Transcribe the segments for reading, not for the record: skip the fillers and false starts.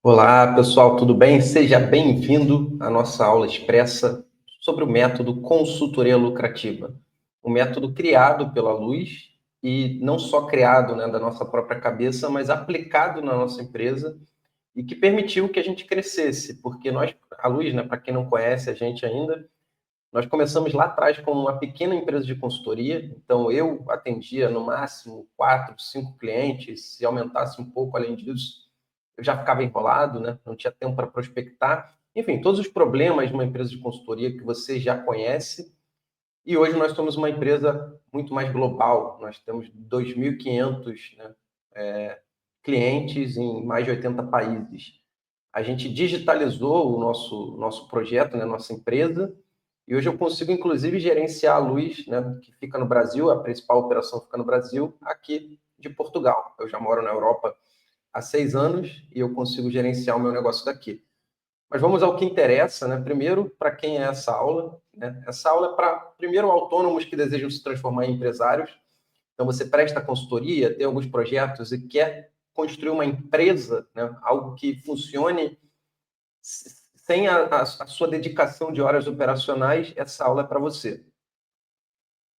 Olá, pessoal, tudo bem? Seja bem-vindo à nossa aula expressa sobre o método consultoria lucrativa. O método criado pela Luz e não só criado, né, da nossa própria cabeça, mas aplicado na nossa empresa e que permitiu que a gente crescesse, porque nós, a Luz, né, para quem não conhece a gente ainda, nós começamos lá atrás como uma pequena empresa de consultoria, então eu atendia no máximo 4, 5 clientes, se aumentasse um pouco além disso, eu já ficava enrolado, né? Não tinha tempo para prospectar. Enfim, todos os problemas de uma empresa de consultoria que você já conhece. E hoje nós somos uma empresa muito mais global. Nós temos 2.500, né, clientes em mais de 80 países. A gente digitalizou o nosso projeto, né, nossa empresa, e hoje eu consigo, inclusive, gerenciar a Luz, né, que fica no Brasil, a principal operação fica no Brasil, aqui de Portugal. Eu já moro na Europa há 6 anos e eu consigo gerenciar o meu negócio daqui. Mas vamos ao que interessa, né? Primeiro, para quem é essa aula? Né? Essa aula é para, primeiro, autônomos que desejam se transformar em empresários. Então, você presta consultoria, tem alguns projetos e quer construir uma empresa, né? Algo que funcione sem a sua dedicação de horas operacionais, essa aula é para você.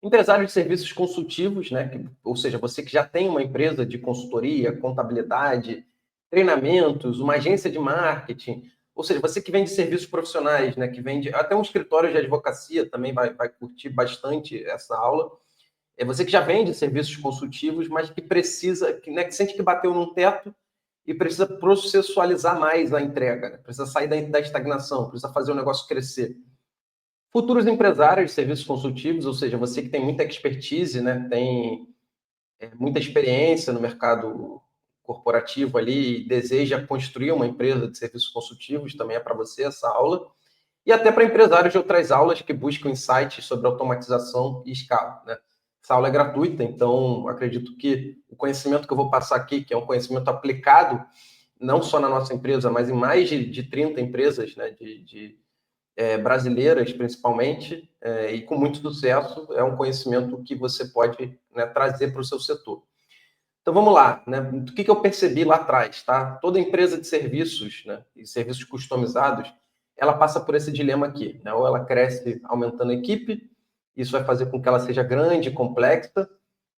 Empresário de serviços consultivos, né? Ou seja, você que já tem uma empresa de consultoria, contabilidade, treinamentos, uma agência de marketing, ou seja, você que vende serviços profissionais, né? Que vende até um escritório de advocacia também vai curtir bastante essa aula. É você que já vende serviços consultivos, mas que precisa, que sente que bateu num teto e precisa processualizar mais a entrega, né? Precisa sair da estagnação, precisa fazer o negócio crescer. Futuros empresários de serviços consultivos, ou seja, você que tem muita expertise, né, tem muita experiência no mercado corporativo ali e deseja construir uma empresa de serviços consultivos, também é para você essa aula. E até para empresários de outras aulas que buscam insights sobre automatização e escala, né? Essa aula é gratuita, então acredito que o conhecimento que eu vou passar aqui, que é um conhecimento aplicado não só na nossa empresa, mas em mais de 30 empresas, né, brasileiras principalmente, e com muito sucesso, é um conhecimento que você pode, né, trazer para o seu setor. Então vamos lá, né? O que eu percebi lá atrás, tá? Toda empresa de serviços, né, e serviços customizados, ela passa por esse dilema aqui, né? Ou ela cresce aumentando a equipe, isso vai fazer com que ela seja grande, complexa,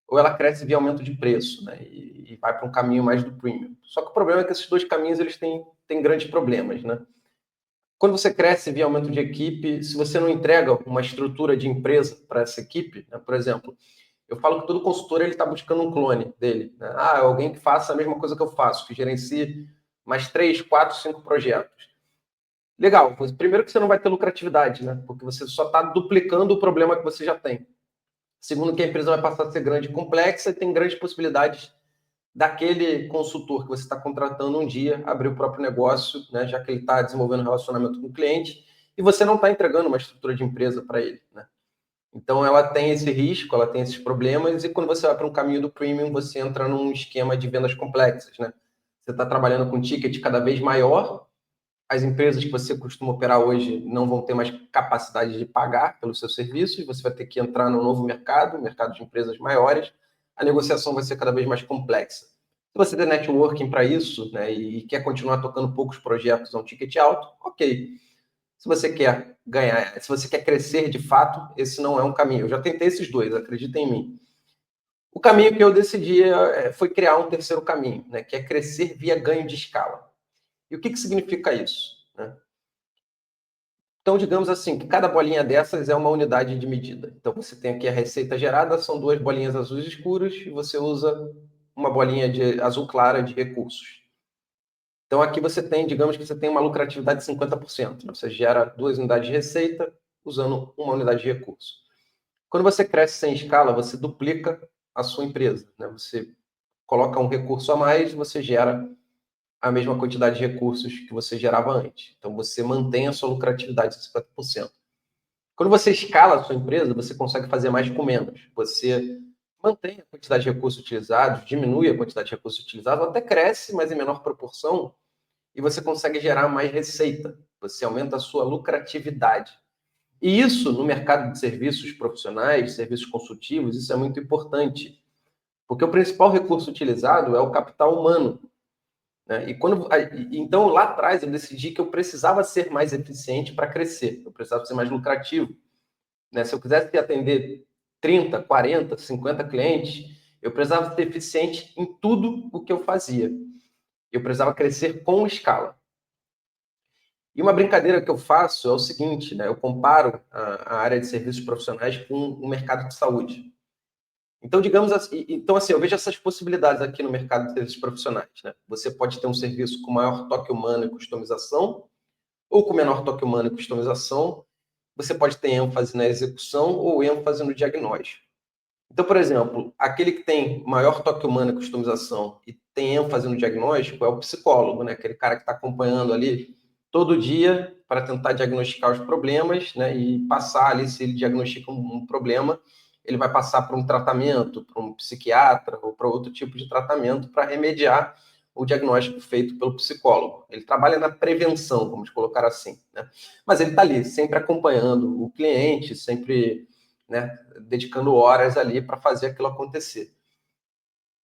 ou ela cresce via aumento de preço, né? E vai para um caminho mais do premium. Só que o problema é que esses dois caminhos eles têm grandes problemas, né? Quando você cresce via aumento de equipe, se você não entrega uma estrutura de empresa para essa equipe, né? Por exemplo, eu falo que todo consultor ele está buscando um clone dele, né? Alguém que faça a mesma coisa que eu faço, que gerencie mais 3, 4, 5 projetos. Legal, primeiro que você não vai ter lucratividade, né? Porque você só está duplicando o problema que você já tem. Segundo que a empresa vai passar a ser grande e complexa e tem grandes possibilidades daquele consultor que você está contratando um dia abrir o próprio negócio, né, já que ele está desenvolvendo um relacionamento com o cliente e você não está entregando uma estrutura de empresa para ele. Né? Então, ela tem esse risco, ela tem esses problemas e quando você vai para um caminho do premium, você entra num esquema de vendas complexas. Né? Você está trabalhando com um ticket cada vez maior, as empresas que você costuma operar hoje não vão ter mais capacidade de pagar pelos seus serviços, você vai ter que entrar no novo mercado, mercado de empresas maiores, a negociação vai ser cada vez mais complexa. Se você tem networking para isso, né, e quer continuar tocando poucos projetos a um ticket alto, ok. Se você quer ganhar, se você quer crescer de fato, esse não é um caminho. Eu já tentei esses dois, acredita em mim. O caminho que eu decidi foi criar um terceiro caminho, né, que é crescer via ganho de escala. E o que significa isso? Né? Então, digamos assim, que cada bolinha dessas é uma unidade de medida. Então, você tem aqui a receita gerada, são duas bolinhas azuis escuras, e você usa uma bolinha de azul clara de recursos. Então, aqui você tem, digamos que você tem uma lucratividade de 50%. Você gera 2 unidades de receita usando uma unidade de recurso. Quando você cresce sem escala, você duplica a sua empresa. Né? Você coloca um recurso a mais, você gera a mesma quantidade de recursos que você gerava antes. Então, você mantém a sua lucratividade de 50%. Quando você escala a sua empresa, você consegue fazer mais com menos. Você mantém a quantidade de recursos utilizados, diminui a quantidade de recursos utilizados, até cresce, mas em menor proporção, e você consegue gerar mais receita. Você aumenta a sua lucratividade. E isso, no mercado de serviços profissionais, serviços consultivos, isso é muito importante. Porque o principal recurso utilizado é o capital humano. né? Então, lá atrás, eu decidi que eu precisava ser mais eficiente para crescer, eu precisava ser mais lucrativo, né? Se eu quisesse atender 30, 40, 50 clientes, eu precisava ser eficiente em tudo o que eu fazia. Eu precisava crescer com escala. E uma brincadeira que eu faço é o seguinte, né? Eu comparo a área de serviços profissionais com o mercado de saúde. Então, digamos assim, eu vejo essas possibilidades aqui no mercado de serviços profissionais, né? Você pode ter um serviço com maior toque humano e customização, ou com menor toque humano e customização. Você pode ter ênfase na execução ou ênfase no diagnóstico. Então, por exemplo, aquele que tem maior toque humano e customização e tem ênfase no diagnóstico é o psicólogo, né? Aquele cara que está acompanhando ali todo dia para tentar diagnosticar os problemas, né? E passar ali, se ele diagnostica um problema, ele vai passar para um tratamento, para um psiquiatra ou para outro tipo de tratamento para remediar o diagnóstico feito pelo psicólogo. Ele trabalha na prevenção, vamos colocar assim, né? Mas ele está ali, sempre acompanhando o cliente, sempre, né, dedicando horas ali para fazer aquilo acontecer.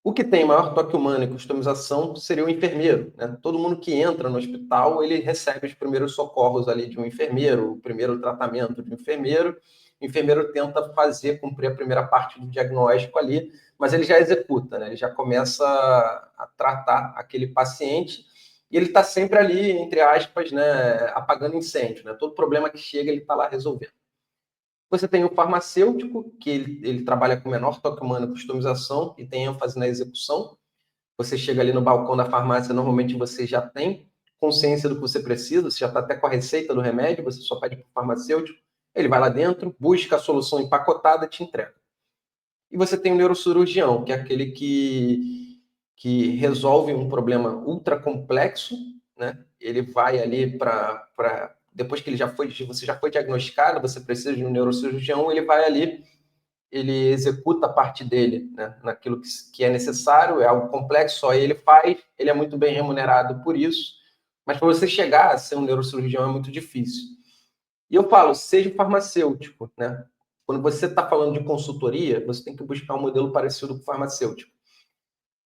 O que tem maior toque humano e customização seria o enfermeiro, né? Todo mundo que entra no hospital, ele recebe os primeiros socorros ali de um enfermeiro, o primeiro tratamento de um enfermeiro. O enfermeiro tenta fazer, cumprir a primeira parte do diagnóstico ali, mas ele já executa, né? Ele já começa a tratar aquele paciente e ele está sempre ali, entre aspas, né, apagando incêndio, né? Todo problema que chega, ele está lá resolvendo. Você tem o farmacêutico, que ele trabalha com menor toque humano e customização e tem ênfase na execução. Você chega ali no balcão da farmácia, normalmente você já tem consciência do que você precisa, você já está até com a receita do remédio, você só pede para o farmacêutico, ele vai lá dentro, busca a solução empacotada e te entrega. E você tem o neurocirurgião, que é aquele que resolve um problema ultra complexo, né? Ele vai ali para depois que você já foi diagnosticado, você precisa de um neurocirurgião, ele vai ali, ele executa a parte dele, né, naquilo que é necessário, é algo complexo, só ele faz, ele é muito bem remunerado por isso, mas para você chegar a ser um neurocirurgião é muito difícil. E eu falo, seja farmacêutico, né? Quando você está falando de consultoria, você tem que buscar um modelo parecido com o farmacêutico.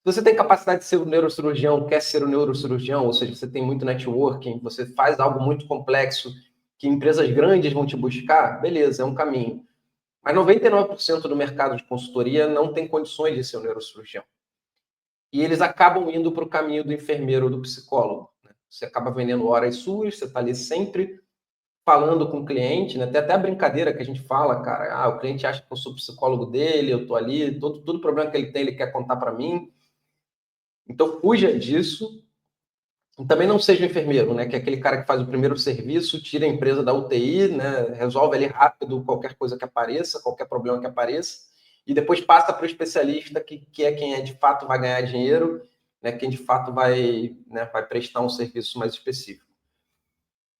Se você tem capacidade de ser um neurocirurgião, quer ser um neurocirurgião, ou seja, você tem muito networking, você faz algo muito complexo que empresas grandes vão te buscar, beleza, é um caminho. Mas 99% do mercado de consultoria não tem condições de ser um neurocirurgião. E eles acabam indo para o caminho do enfermeiro ou do psicólogo, né? Você acaba vendendo horas suas, você está ali sempre falando com o cliente, né? Tem até a brincadeira que a gente fala, cara, o cliente acha que eu sou psicólogo dele, eu tô ali, todo problema que ele tem, ele quer contar para mim. Então, fuja disso. E também não seja um enfermeiro, né? Que é aquele cara que faz o primeiro serviço, tira a empresa da UTI, né? Resolve ali rápido qualquer coisa que apareça, qualquer problema que apareça, e depois passa para o especialista, que é quem de fato vai ganhar dinheiro, né? Quem de fato vai, né, vai prestar um serviço mais específico.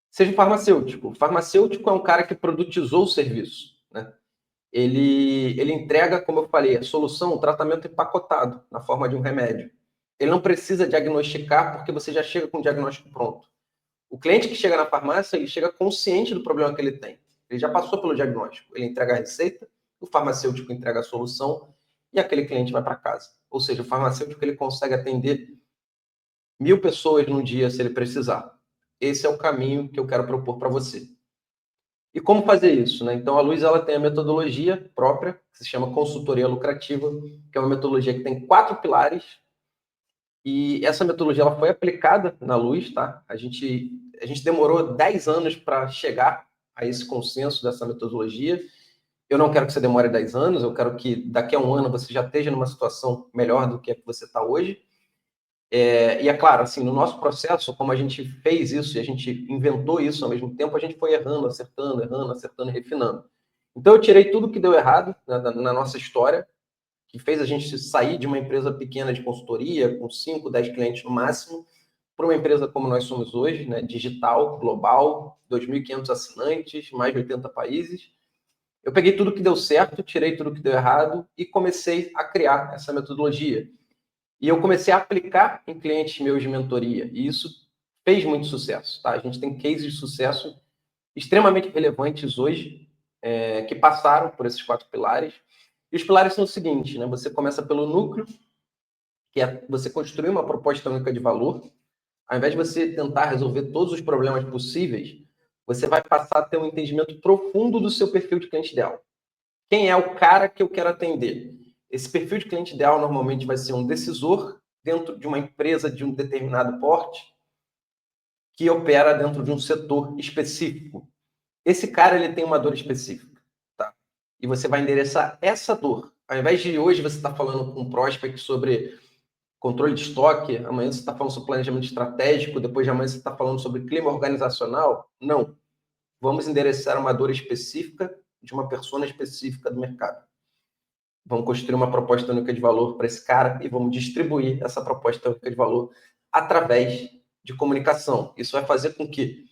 Seja farmacêutico. O farmacêutico é um cara que produtizou o serviço, né? Ele entrega, como eu falei, a solução, o tratamento empacotado, na forma de um remédio. Ele não precisa diagnosticar, porque você já chega com o diagnóstico pronto. O cliente que chega na farmácia, ele chega consciente do problema que ele tem. Ele já passou pelo diagnóstico. Ele entrega a receita, o farmacêutico entrega a solução e aquele cliente vai para casa. Ou seja, o farmacêutico ele consegue atender 1.000 pessoas num dia se ele precisar. Esse é o caminho que eu quero propor para você. E como fazer isso, né? Então, a Luz ela tem a metodologia própria, que se chama consultoria lucrativa, que é uma metodologia que tem 4 pilares. E essa metodologia ela foi aplicada na Luz, tá? A gente demorou 10 anos para chegar a esse consenso dessa metodologia. Eu não quero que você demore 10 anos, eu quero que daqui a um ano você já esteja numa situação melhor do que a que você está hoje. E é claro, assim, no nosso processo, como a gente fez isso e a gente inventou isso ao mesmo tempo, a gente foi errando, acertando e refinando. Então, eu tirei tudo que deu errado na nossa história, que fez a gente sair de uma empresa pequena de consultoria, com 5, 10 clientes no máximo, para uma empresa como nós somos hoje, né, digital, global, 2.500 assinantes, mais de 80 países. Eu peguei tudo que deu certo, tirei tudo que deu errado e comecei a criar essa metodologia. E eu comecei a aplicar em clientes meus de mentoria. E isso fez muito sucesso. Tá? A gente tem cases de sucesso extremamente relevantes hoje, que passaram por esses 4 pilares. E os pilares são o seguinte, né? Você começa pelo núcleo, que é você construir uma proposta única de valor. Ao invés de você tentar resolver todos os problemas possíveis, você vai passar a ter um entendimento profundo do seu perfil de cliente ideal. Quem é o cara que eu quero atender? Esse perfil de cliente ideal normalmente vai ser um decisor dentro de uma empresa de um determinado porte que opera dentro de um setor específico. Esse cara ele tem uma dor específica, tá? E você vai endereçar essa dor. Ao invés de hoje você estar falando com um prospect sobre controle de estoque, amanhã você está falando sobre planejamento estratégico, depois de amanhã você está falando sobre clima organizacional. Não. Vamos endereçar uma dor específica de uma persona específica do mercado. Vamos construir uma proposta única de valor para esse cara e vamos distribuir essa proposta única de valor através de comunicação. Isso vai fazer com que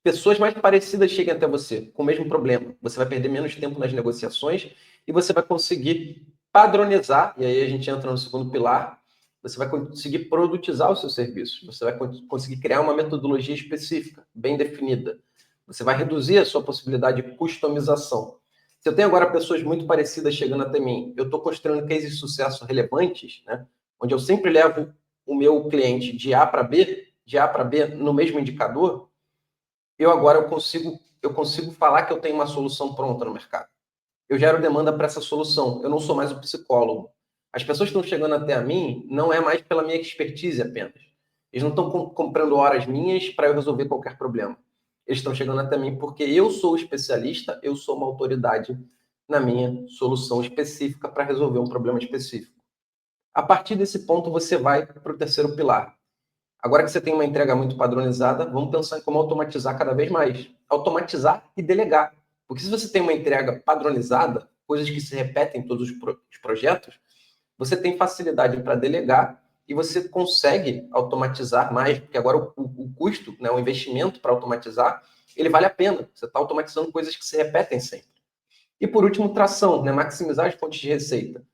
pessoas mais parecidas cheguem até você com o mesmo problema. Você vai perder menos tempo nas negociações e você vai conseguir padronizar, e aí a gente entra no segundo pilar, você vai conseguir produtizar os seus serviços, você vai conseguir criar uma metodologia específica, bem definida. Você vai reduzir a sua possibilidade de customização. Se eu tenho agora pessoas muito parecidas chegando até mim, eu estou construindo cases de sucesso relevantes, né? Onde eu sempre levo o meu cliente de A para B no mesmo indicador, eu consigo falar que eu tenho uma solução pronta no mercado. Eu gero demanda para essa solução. Eu não sou mais o psicólogo. As pessoas que estão chegando até a mim não é mais pela minha expertise apenas. Eles não estão comprando horas minhas para eu resolver qualquer problema. Eles estão chegando até mim porque eu sou especialista, eu sou uma autoridade na minha solução específica para resolver um problema específico. A partir desse ponto, você vai para o terceiro pilar. Agora que você tem uma entrega muito padronizada, vamos pensar em como automatizar cada vez mais. Automatizar e delegar. Porque se você tem uma entrega padronizada, coisas que se repetem em todos os projetos, você tem facilidade para delegar e você consegue automatizar mais, porque agora o custo, né, o investimento para automatizar, ele vale a pena. Você está automatizando coisas que se repetem sempre. E por último, tração, né, maximizar as fontes de receita.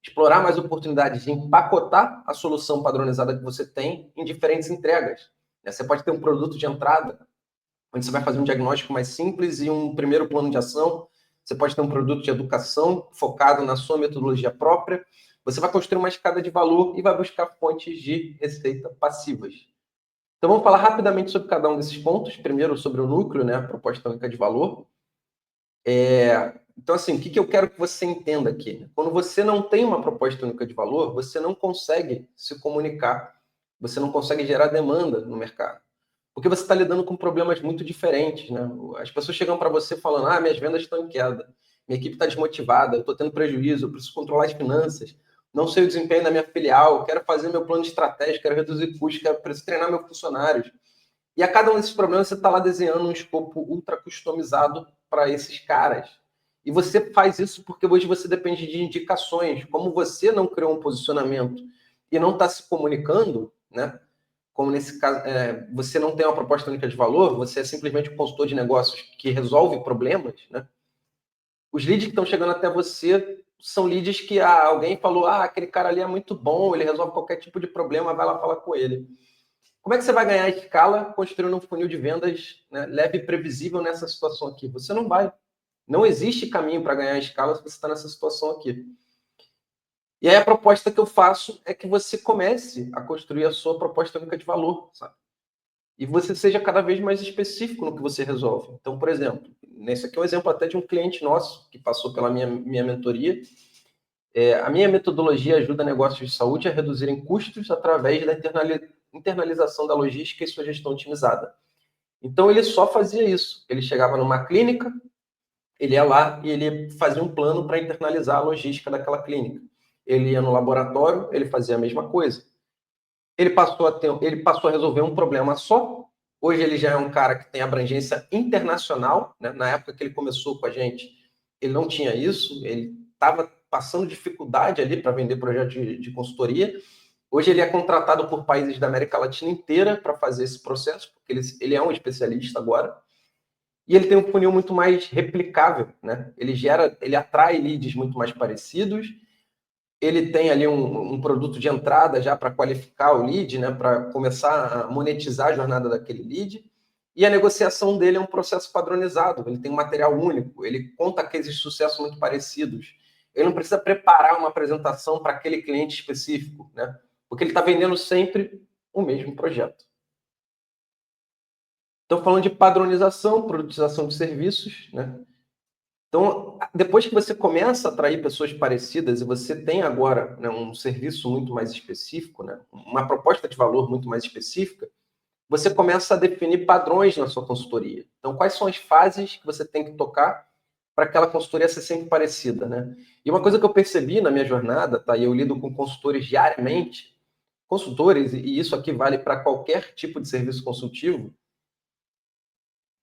Explorar mais oportunidades de empacotar a solução padronizada que você tem em diferentes entregas. Você pode ter um produto de entrada, onde você vai fazer um diagnóstico mais simples e um primeiro plano de ação. Você pode ter um produto de educação focado na sua metodologia própria. Você vai construir uma escada de valor e vai buscar fontes de receita passivas. Então, vamos falar rapidamente sobre cada um desses pontos. Primeiro, sobre o núcleo, né, a proposta única de valor. Então, assim, o que eu quero que você entenda aqui? Quando você não tem uma proposta única de valor, você não consegue se comunicar, você não consegue gerar demanda no mercado. Porque você está lidando com problemas muito diferentes, né? As pessoas chegam para você falando, minhas vendas estão em queda, minha equipe está desmotivada, eu estou tendo prejuízo, eu preciso controlar as finanças, não sei o desempenho da minha filial, quero fazer meu plano de estratégia, quero reduzir custos, preciso treinar meus funcionários. E a cada um desses problemas você está lá desenhando um escopo ultra customizado para esses caras. E você faz isso porque hoje você depende de indicações. Como você não criou um posicionamento e não está se comunicando, né? Como nesse caso, você não tem uma proposta única de valor, você é simplesmente um consultor de negócios que resolve problemas, né? Os leads que estão chegando até você são leads que alguém falou, aquele cara ali é muito bom, ele resolve qualquer tipo de problema, vai lá falar com ele. Como é que você vai ganhar escala construindo um funil de vendas, né, leve e previsível nessa situação aqui? Você não vai. Não existe caminho para ganhar escala se você está nessa situação aqui. E aí a proposta que eu faço é que você comece a construir a sua proposta única de valor, sabe? E você seja cada vez mais específico no que você resolve. Então, por exemplo, nesse aqui é um exemplo até de um cliente nosso que passou pela minha mentoria. A minha metodologia ajuda negócios de saúde a reduzirem custos através da internalização da logística e sua gestão otimizada. Então, ele só fazia isso. Ele chegava numa clínica, ele ia lá e ele fazia um plano para internalizar a logística daquela clínica. Ele ia no laboratório, ele fazia a mesma coisa. Ele passou a resolver um problema só. Hoje ele já é um cara que tem abrangência internacional, né? Na época que ele começou com a gente, ele não tinha isso, ele estava passando dificuldade ali para vender projeto de consultoria. Hoje ele é contratado por países da América Latina inteira para fazer esse processo, porque ele é um especialista agora. E ele tem um funil muito mais replicável, né? Ele atrai leads muito mais parecidos. Ele tem ali um produto de entrada já para qualificar o lead, né? Para começar a monetizar a jornada daquele lead. E a negociação dele é um processo padronizado. Ele tem um material único. Ele conta cases de sucesso muito parecidos. Ele não precisa preparar uma apresentação para aquele cliente específico, né? Porque ele está vendendo sempre o mesmo projeto. Então, falando de padronização, produtização de serviços, né? Então, depois que você começa a atrair pessoas parecidas e você tem agora, né, um serviço muito mais específico, né, uma proposta de valor muito mais específica, você começa a definir padrões na sua consultoria. Então, quais são as fases que você tem que tocar para aquela consultoria ser sempre parecida, né? E uma coisa que eu percebi na minha jornada, tá? E eu lido com consultores diariamente, consultores, e isso aqui vale para qualquer tipo de serviço consultivo,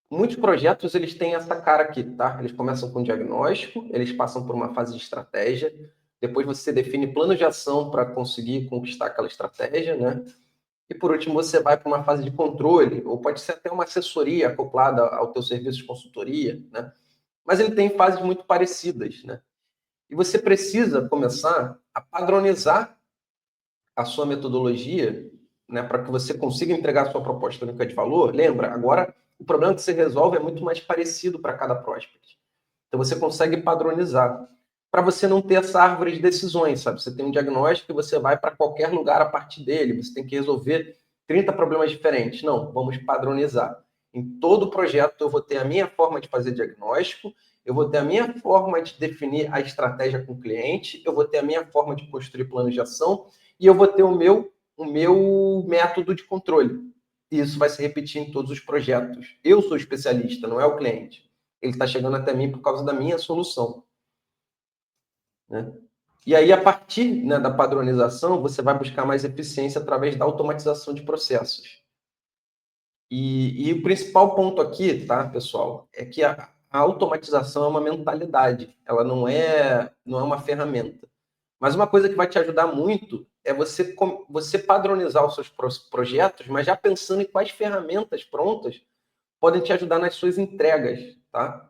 muitos projetos eles têm essa cara aqui, tá? Eles começam com diagnóstico, eles passam por uma fase de estratégia, depois você define plano de ação para conseguir conquistar aquela estratégia, né? E por último você vai para uma fase de controle, ou pode ser até uma assessoria acoplada ao teu serviço de consultoria, né? Mas ele tem fases muito parecidas, né? E você precisa começar a padronizar a sua metodologia, né, para que você consiga entregar a sua proposta única de valor. Lembra, agora o problema que você resolve é muito mais parecido para cada prospect. Então você consegue padronizar. Para você não ter essa árvore de decisões, sabe? Você tem um diagnóstico e você vai para qualquer lugar a partir dele. Você tem que resolver 30 problemas diferentes. Não, vamos padronizar. Em todo projeto eu vou ter a minha forma de fazer diagnóstico, eu vou ter a minha forma de definir a estratégia com o cliente, eu vou ter a minha forma de construir planos de ação e eu vou ter o meu método de controle. E isso vai se repetir em todos os projetos. Eu sou especialista, não é o cliente. Ele está chegando até mim por causa da minha solução, né? E aí, a partir, né, da padronização, você vai buscar mais eficiência através da automatização de processos. E o principal ponto aqui, tá, pessoal, é que a automatização é uma mentalidade, ela não é uma ferramenta. Mas uma coisa que vai te ajudar muito é você padronizar os seus projetos, mas já pensando em quais ferramentas prontas podem te ajudar nas suas entregas, tá?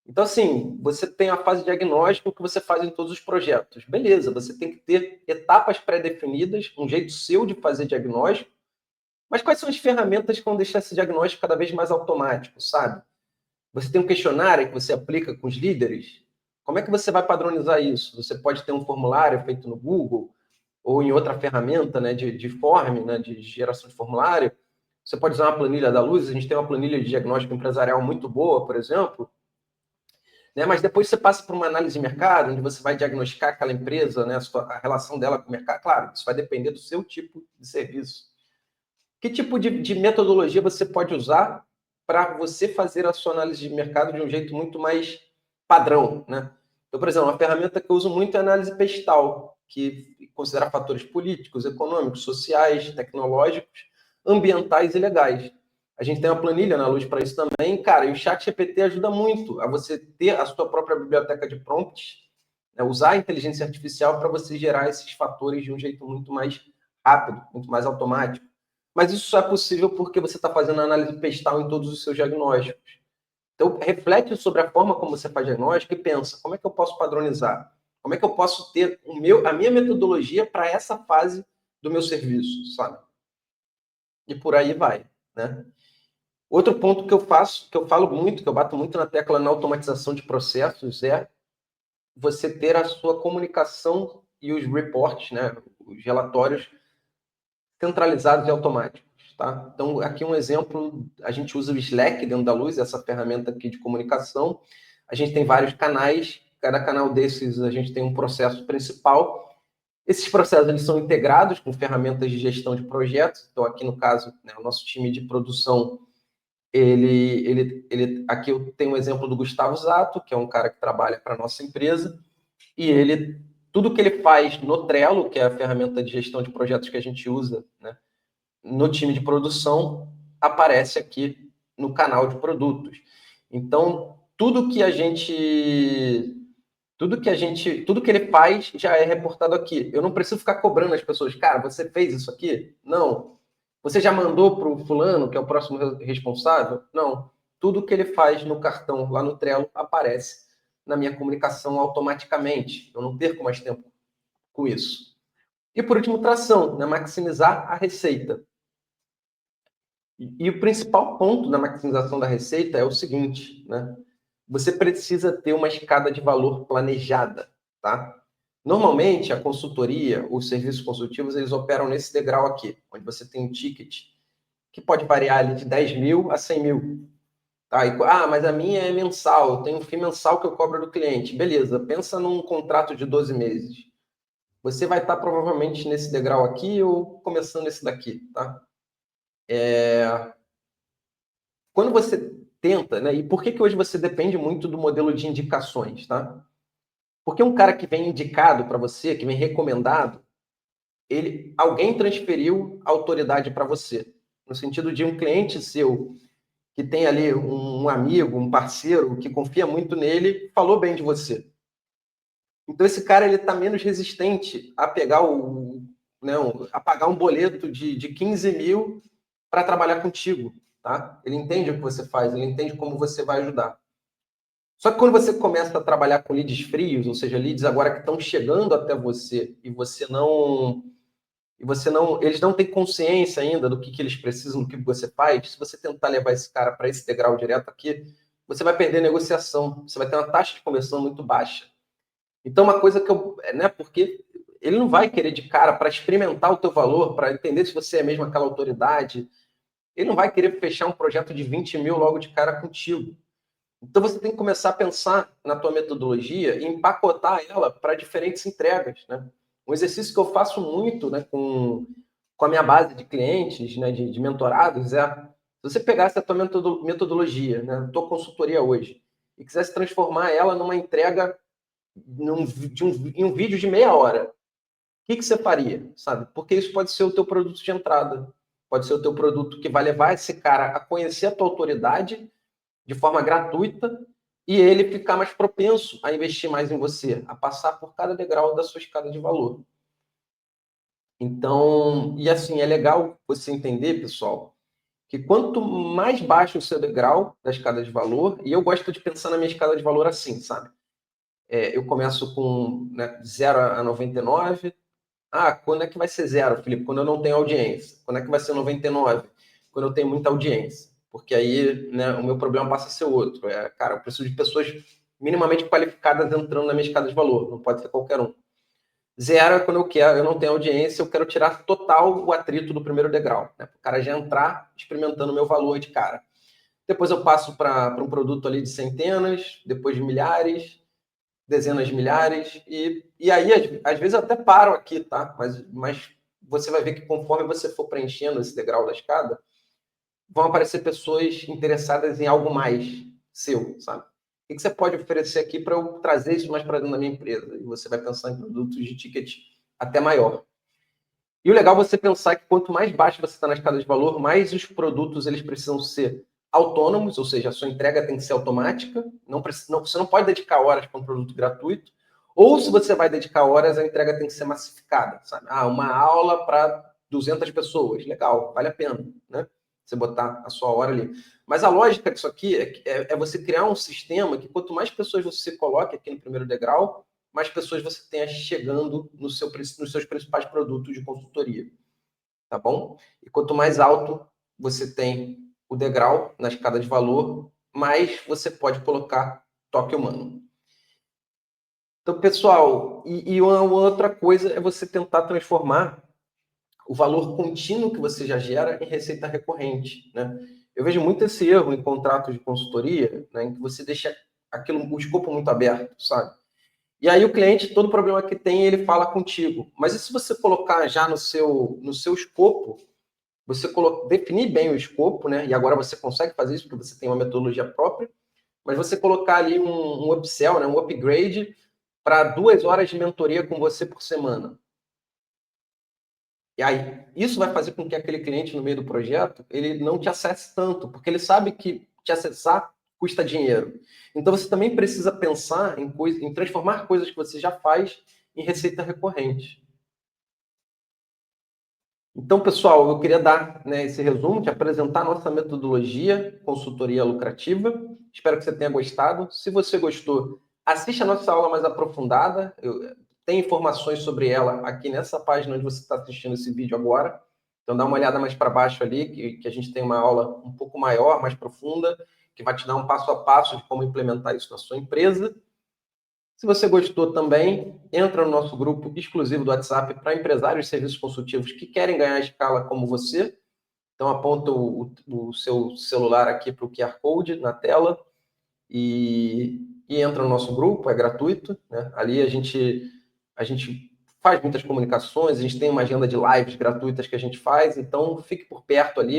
Então, assim, você tem a fase diagnóstico que você faz em todos os projetos. Beleza, você tem que ter etapas pré-definidas, um jeito seu de fazer diagnóstico, mas quais são as ferramentas que vão deixar esse diagnóstico cada vez mais automático, sabe? Você tem um questionário que você aplica com os líderes. Como é que você vai padronizar isso? Você pode ter um formulário feito no Google ou em outra ferramenta, né, de form, né, de geração de formulário. Você pode usar uma planilha da Luz. A gente tem uma planilha de diagnóstico empresarial muito boa, por exemplo, né? Mas depois você passa por uma análise de mercado, onde você vai diagnosticar aquela empresa, né, a relação dela com o mercado. Claro, isso vai depender do seu tipo de serviço. Que tipo de metodologia você pode usar para você fazer a sua análise de mercado de um jeito muito mais padrão, né? Então, por exemplo, uma ferramenta que eu uso muito é a análise PESTAL, que considera fatores políticos, econômicos, sociais, tecnológicos, ambientais e legais. A gente tem uma planilha na Luz para isso também, cara, e o ChatGPT ajuda muito a você ter a sua própria biblioteca de prompts, né, usar a inteligência artificial para você gerar esses fatores de um jeito muito mais rápido, muito mais automático. Mas isso só é possível porque você está fazendo análise pestal em todos os seus diagnósticos. Então, reflete sobre a forma como você faz diagnóstico e pensa, como é que eu posso padronizar? Como é que eu posso ter a minha metodologia para essa fase do meu serviço, sabe? E por aí vai, né? Outro ponto que eu faço, que eu falo muito, que eu bato muito na tecla na automatização de processos, é você ter a sua comunicação e os reports, né, os relatórios centralizados e automáticos, tá? Então, aqui um exemplo, a gente usa o Slack dentro da Luz, essa ferramenta aqui de comunicação. A gente tem vários canais, cada canal desses a gente tem um processo principal. Esses processos eles são integrados com ferramentas de gestão de projetos. Então, aqui no caso, né, o nosso time de produção, aqui eu tenho um exemplo do Gustavo Zato, que é um cara que trabalha para a nossa empresa, e tudo que ele faz no Trello, que é a ferramenta de gestão de projetos que a gente usa, né, no time de produção, aparece aqui no canal de produtos. Então, tudo que ele faz já é reportado aqui. Eu não preciso ficar cobrando as pessoas, cara, você fez isso aqui? Não. Você já mandou para o fulano, que é o próximo responsável? Não. Tudo que ele faz no cartão, lá no Trello, aparece na minha comunicação automaticamente. Eu não perco mais tempo com isso. E por último, tração, né? Maximizar a receita. E o principal ponto da maximização da receita é o seguinte, né? Você precisa ter uma escada de valor planejada, tá? Normalmente, a consultoria, os serviços consultivos, eles operam nesse degrau aqui, onde você tem um ticket que pode variar ali de 10 mil a 100 mil. Tá? Mas a minha é mensal, eu tenho um FII mensal que eu cobro do cliente. Beleza, pensa num contrato de 12 meses. Você vai estar provavelmente nesse degrau aqui ou começando esse daqui, tá? Quando você tenta, né? E por que hoje você depende muito do modelo de indicações, tá? Porque um cara que vem indicado para você, que vem recomendado, alguém transferiu a autoridade para você. No sentido de um cliente seu que tem ali um amigo, um parceiro que confia muito nele, falou bem de você. Então esse cara ele está menos resistente a pegar a pagar um boleto de 15 mil para trabalhar contigo, tá? Ele entende o que você faz, ele entende como você vai ajudar. Só que quando você começa a trabalhar com leads frios, ou seja, leads agora que estão chegando até você eles não têm consciência ainda do que eles precisam, do que você faz. Se você tentar levar esse cara para esse degrau direto aqui, você vai perder negociação, você vai ter uma taxa de conversão muito baixa. Então, uma coisa que porque ele não vai querer de cara para experimentar o teu valor, para entender se você é mesmo aquela autoridade. Ele não vai querer fechar um projeto de 20 mil logo de cara contigo. Então, você tem que começar a pensar na tua metodologia e empacotar ela para diferentes entregas, né? Um exercício que eu faço muito, né, com a minha base de clientes, né, de mentorados, se você pegasse a tua metodologia, né, a tua consultoria hoje, e quisesse transformar ela numa entrega em um vídeo de meia hora, o que você faria, sabe? Porque isso pode ser o teu produto de entrada, pode ser o teu produto que vai levar esse cara a conhecer a tua autoridade de forma gratuita e ele ficar mais propenso a investir mais em você, a passar por cada degrau da sua escada de valor. Então, e assim, é legal você entender, pessoal, que quanto mais baixo o seu degrau da escada de valor, e eu gosto de pensar na minha escada de valor assim, sabe? Eu começo com 0 a 99. Quando é que vai ser 0, Felipe? Quando eu não tenho audiência. Quando é que vai ser 99? Quando eu tenho muita audiência. Porque aí, né, o meu problema passa a ser outro. Cara, eu preciso de pessoas minimamente qualificadas entrando na minha escada de valor. Não pode ser qualquer um. 0 é quando eu não tenho audiência, eu quero tirar total o atrito do primeiro degrau. Né? Para o cara já entrar experimentando o meu valor de cara. Depois eu passo para um produto ali de centenas, depois de milhares, dezenas de milhares, e aí, às vezes, eu até paro aqui, tá? Mas você vai ver que conforme você for preenchendo esse degrau da escada, vão aparecer pessoas interessadas em algo mais seu, sabe? O que você pode oferecer aqui para eu trazer isso mais para dentro da minha empresa? E você vai pensar em produtos de ticket até maior. E o legal é você pensar que quanto mais baixo você está na escada de valor, mais os produtos eles precisam ser autônomos, ou seja, a sua entrega tem que ser automática. Você não pode dedicar horas para um produto gratuito. Ou se você vai dedicar horas, a entrega tem que ser massificada. Sabe? Uma aula para 200 pessoas. Legal, vale a pena, né? Você botar a sua hora ali. Mas a lógica disso aqui é você criar um sistema que quanto mais pessoas você coloque aqui no primeiro degrau, mais pessoas você tenha chegando nos seus principais produtos de consultoria, tá bom? E quanto mais alto você tem o degrau na escada de valor, mais você pode colocar toque humano. Então, pessoal, e uma outra coisa é você tentar transformar o valor contínuo que você já gera em receita recorrente, né? Eu vejo muito esse erro em contratos de consultoria, né, em que você deixa o escopo muito aberto, sabe? E aí o cliente, todo problema que tem, ele fala contigo. Mas e se você colocar já no seu escopo, definir bem o escopo, né? E agora você consegue fazer isso porque você tem uma metodologia própria, mas você colocar ali um upsell, né? Um upgrade para 2 horas de mentoria com você por semana. E aí, isso vai fazer com que aquele cliente no meio do projeto, ele não te acesse tanto, porque ele sabe que te acessar custa dinheiro. Então, você também precisa pensar em transformar coisas que você já faz em receita recorrente. Então, pessoal, eu queria dar, né, esse resumo, te apresentar a nossa metodologia, consultoria lucrativa. Espero que você tenha gostado. Se você gostou, assista a nossa aula mais aprofundada. Tem informações sobre ela aqui nessa página onde você está assistindo esse vídeo agora. Então, dá uma olhada mais para baixo ali, que a gente tem uma aula um pouco maior, mais profunda, que vai te dar um passo a passo de como implementar isso na sua empresa. Se você gostou também, entra no nosso grupo exclusivo do WhatsApp para empresários de serviços consultivos que querem ganhar escala como você. Então, aponta o seu celular aqui para o QR Code na tela e entra no nosso grupo, é gratuito, né? Ali a gente faz muitas comunicações, a gente tem uma agenda de lives gratuitas que a gente faz, então fique por perto ali,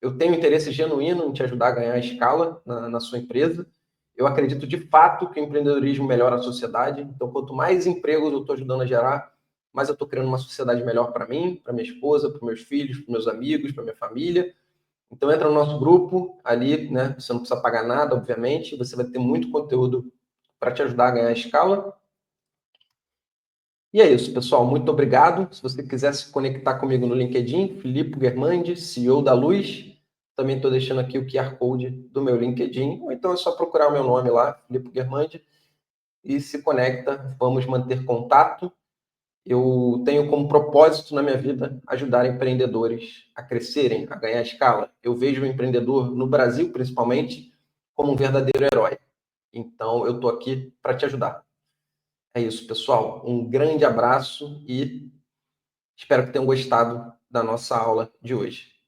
eu tenho interesse genuíno em te ajudar a ganhar escala na sua empresa. Eu acredito de fato que o empreendedorismo melhora a sociedade, então quanto mais empregos eu estou ajudando a gerar, mais eu estou criando uma sociedade melhor para mim, para minha esposa, para meus filhos, para meus amigos, para minha família. Então entra no nosso grupo, ali, né? Você não precisa pagar nada, obviamente. Você vai ter muito conteúdo para te ajudar a ganhar escala. E é isso, pessoal. Muito obrigado. Se você quiser se conectar comigo no LinkedIn, Filipe Guermandi, CEO da Luz. Também estou deixando aqui o QR Code do meu LinkedIn. Ou então é só procurar o meu nome lá, Filipe Guermandi, e se conecta. Vamos manter contato. Eu tenho como propósito na minha vida ajudar empreendedores a crescerem, a ganhar escala. Eu vejo o empreendedor, no Brasil principalmente, como um verdadeiro herói. Então, eu estou aqui para te ajudar. É isso, pessoal. Um grande abraço e espero que tenham gostado da nossa aula de hoje.